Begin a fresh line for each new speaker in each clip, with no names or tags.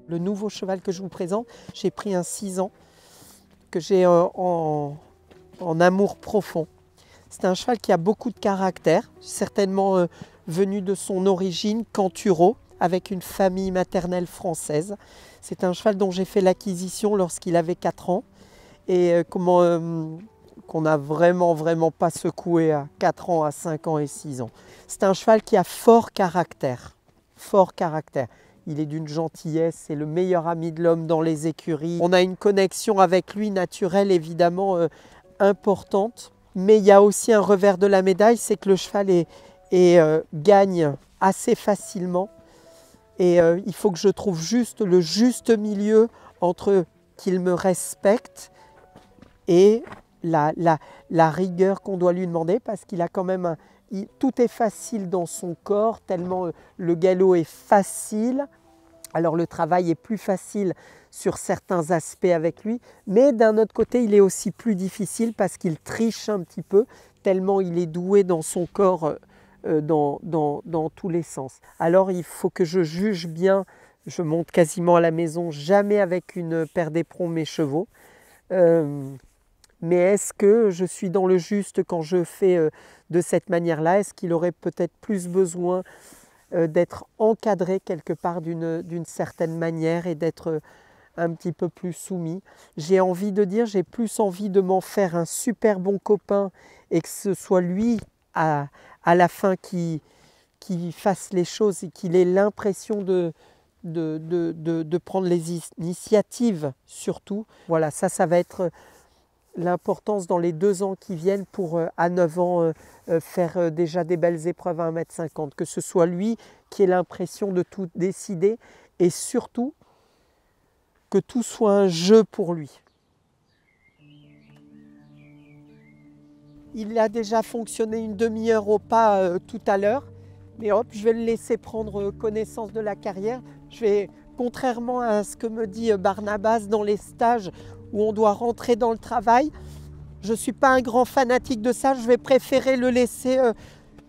Le nouveau cheval que je vous présente, j'ai pris un 6 ans que j'ai en amour profond. C'est un cheval qui a beaucoup de caractère, certainement venu de son origine, Canturo, avec une famille maternelle française. C'est un cheval dont j'ai fait l'acquisition lorsqu'il avait 4 ans et qu'on n'a vraiment pas secoué à 4 ans, à 5 ans et 6 ans. C'est un cheval qui a fort caractère, fort caractère. Il est d'une gentillesse, c'est le meilleur ami de l'homme dans les écuries. On a une connexion avec lui naturelle évidemment importante, mais il y a aussi un revers de la médaille, c'est que le cheval gagne assez facilement et il faut que je trouve le juste milieu entre qu'il me respecte et la rigueur qu'on doit lui demander, parce qu'il a quand même tout est facile dans son corps, tellement le galop est facile. Alors le travail est plus facile sur certains aspects avec lui, mais d'un autre côté il est aussi plus difficile parce qu'il triche un petit peu, tellement il est doué dans son corps dans tous les sens. Alors il faut que je juge bien, je monte quasiment à la maison, jamais avec une paire d'éperons mes chevaux. Mais est-ce que je suis dans le juste quand je fais de cette manière-là? Est-ce qu'il aurait peut-être plus besoin d'être encadré quelque part d'une certaine manière et d'être un petit peu plus soumis? J'ai envie de dire, j'ai plus envie de m'en faire un super bon copain et que ce soit lui à la fin qui fasse les choses et qu'il ait l'impression de prendre les initiatives surtout. Voilà, ça va être l'importance dans les 2 ans qui viennent pour à 9 ans faire déjà des belles épreuves à 1,50 m. Que ce soit lui qui ait l'impression de tout décider et surtout que tout soit un jeu pour lui. Il a déjà fonctionné une demi-heure au pas tout à l'heure, mais hop, je vais le laisser prendre connaissance de la carrière. Je vais, contrairement à ce que me dit Barnabas dans les stages où on doit rentrer dans le travail, je ne suis pas un grand fanatique de ça, je vais préférer le laisser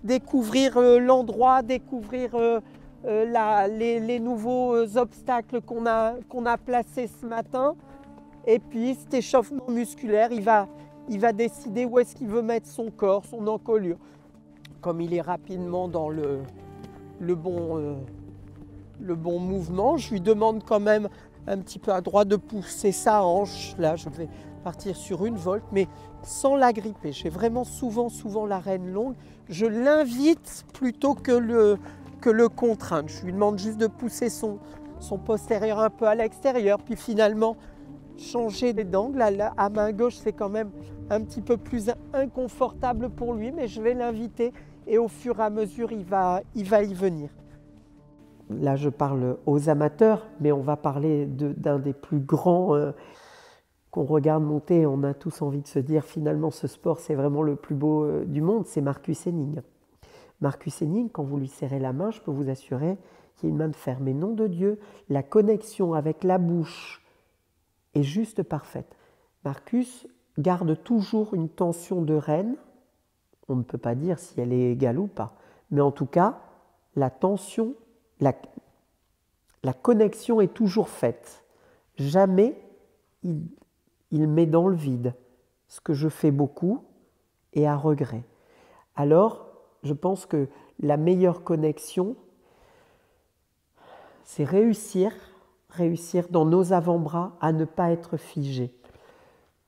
découvrir l'endroit, découvrir les nouveaux obstacles qu'on a placés ce matin. Et puis cet échauffement musculaire, il va décider où est-ce qu'il veut mettre son corps, son encolure. Comme il est rapidement dans le bon mouvement, je lui demande quand même un petit peu à droite de pousser sa hanche. Là, je vais partir sur une volte, mais sans la gripper. J'ai vraiment souvent la rêne longue. Je l'invite plutôt que le contraindre. Je lui demande juste de pousser son postérieur un peu à l'extérieur, puis finalement changer d'angle. À main gauche, c'est quand même un petit peu plus inconfortable pour lui, mais je vais l'inviter et au fur et à mesure, il va y venir. Là, je parle aux amateurs, mais on va parler d'un des plus grands qu'on regarde monter. On a tous envie de se dire, finalement, ce sport, c'est vraiment le plus beau du monde, c'est Marcus Hennig. Marcus Hennig, quand vous lui serrez la main, je peux vous assurer qu'il y a une main de fer. Mais nom de Dieu, la connexion avec la bouche est juste parfaite. Marcus garde toujours une tension de rêne. On ne peut pas dire si elle est égale ou pas. Mais en tout cas, la tension, la connexion est toujours faite. Jamais il met dans le vide, ce que je fais beaucoup et à regret. Alors, je pense que la meilleure connexion, c'est réussir dans nos avant-bras à ne pas être figé.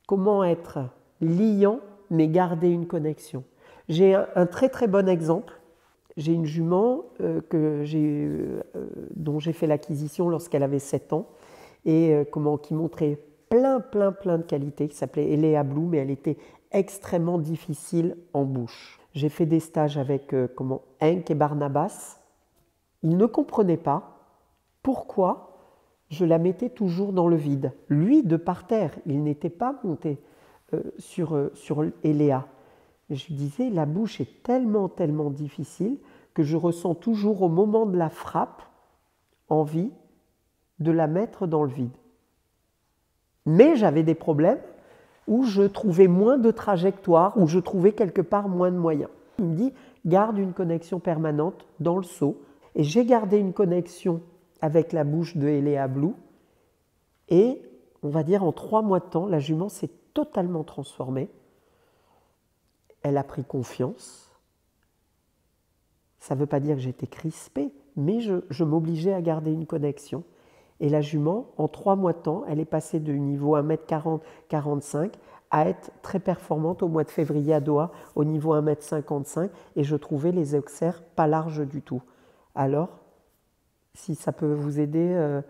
Comment être liant mais garder une connexion? J'ai un très bon exemple. J'ai une jument dont j'ai fait l'acquisition lorsqu'elle avait 7 ans et qui montrait plein de qualités, qui s'appelait Elea Blue, mais elle était extrêmement difficile en bouche. J'ai fait des stages avec Henk et Barnabas. Ils ne comprenaient pas pourquoi je la mettais toujours dans le vide. Lui, de par terre, il n'était pas monté sur Elea. Je lui disais, la bouche est tellement difficile que je ressens toujours au moment de la frappe envie de la mettre dans le vide. Mais j'avais des problèmes où je trouvais moins de trajectoire, où je trouvais quelque part moins de moyens. Il me dit, garde une connexion permanente dans le saut. Et j'ai gardé une connexion avec la bouche de Elea Blue. Et on va dire en 3 mois de temps, la jument s'est totalement transformée. Elle a pris confiance. Ça ne veut pas dire que j'étais crispée, mais je m'obligeais à garder une connexion. Et la jument, en 3 mois de temps, elle est passée du niveau 1m40, 45 à être très performante au mois de février à Doha, au niveau 1m55. Et je trouvais les auxerres pas larges du tout. Alors, si ça peut vous aider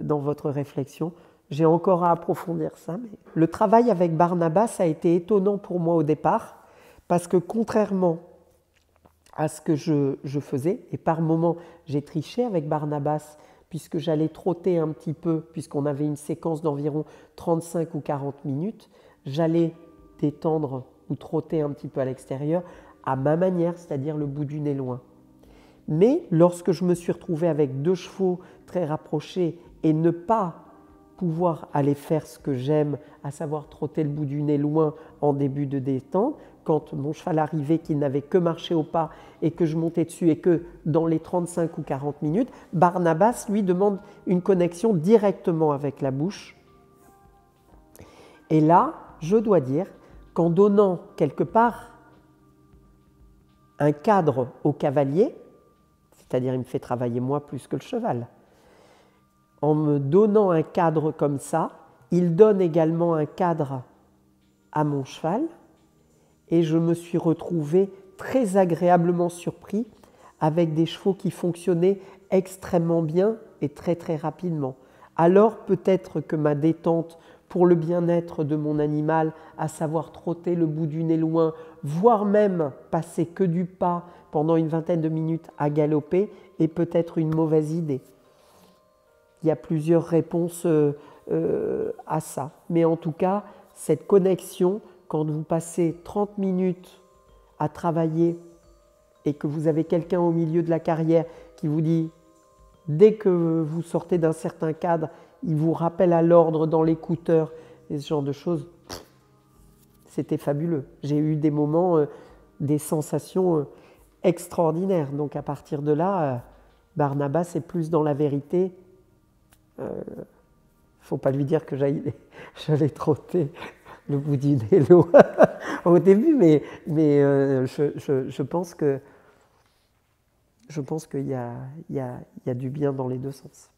dans votre réflexion, j'ai encore à approfondir ça. Mais le travail avec Barnabas a été étonnant pour moi au départ, parce que contrairement à ce que je faisais, et par moments j'ai triché avec Barnabas, puisque j'allais trotter un petit peu, puisqu'on avait une séquence d'environ 35 ou 40 minutes, j'allais détendre ou trotter un petit peu à l'extérieur à ma manière, c'est-à-dire le bout du nez loin. Mais lorsque je me suis retrouvée avec 2 chevaux très rapprochés et ne pas pouvoir aller faire ce que j'aime, à savoir trotter le bout du nez loin en début de détente, quand mon cheval arrivait, qu'il n'avait que marché au pas et que je montais dessus et que dans les 35 ou 40 minutes, Barnabas lui demande une connexion directement avec la bouche. Et là, je dois dire qu'en donnant quelque part un cadre au cavalier, c'est-à-dire il me fait travailler moi plus que le cheval, en me donnant un cadre comme ça, il donne également un cadre à mon cheval et je me suis retrouvé très agréablement surpris avec des chevaux qui fonctionnaient extrêmement bien et très très rapidement. Alors peut-être que ma détente pour le bien-être de mon animal, à savoir trotter le bout du nez loin, voire même passer que du pas pendant une vingtaine de minutes à galoper, est peut-être une mauvaise idée. Il y a plusieurs réponses à ça. Mais en tout cas, cette connexion, quand vous passez 30 minutes à travailler et que vous avez quelqu'un au milieu de la carrière qui vous dit, dès que vous sortez d'un certain cadre, il vous rappelle à l'ordre dans l'écouteur, et ce genre de choses, c'était fabuleux. J'ai eu des moments, des sensations extraordinaires. Donc à partir de là, Barnabas est plus dans la vérité. Faut pas lui dire que j'allais trotter le bout du nez loin au début, mais je pense qu'il y a du bien dans les deux sens.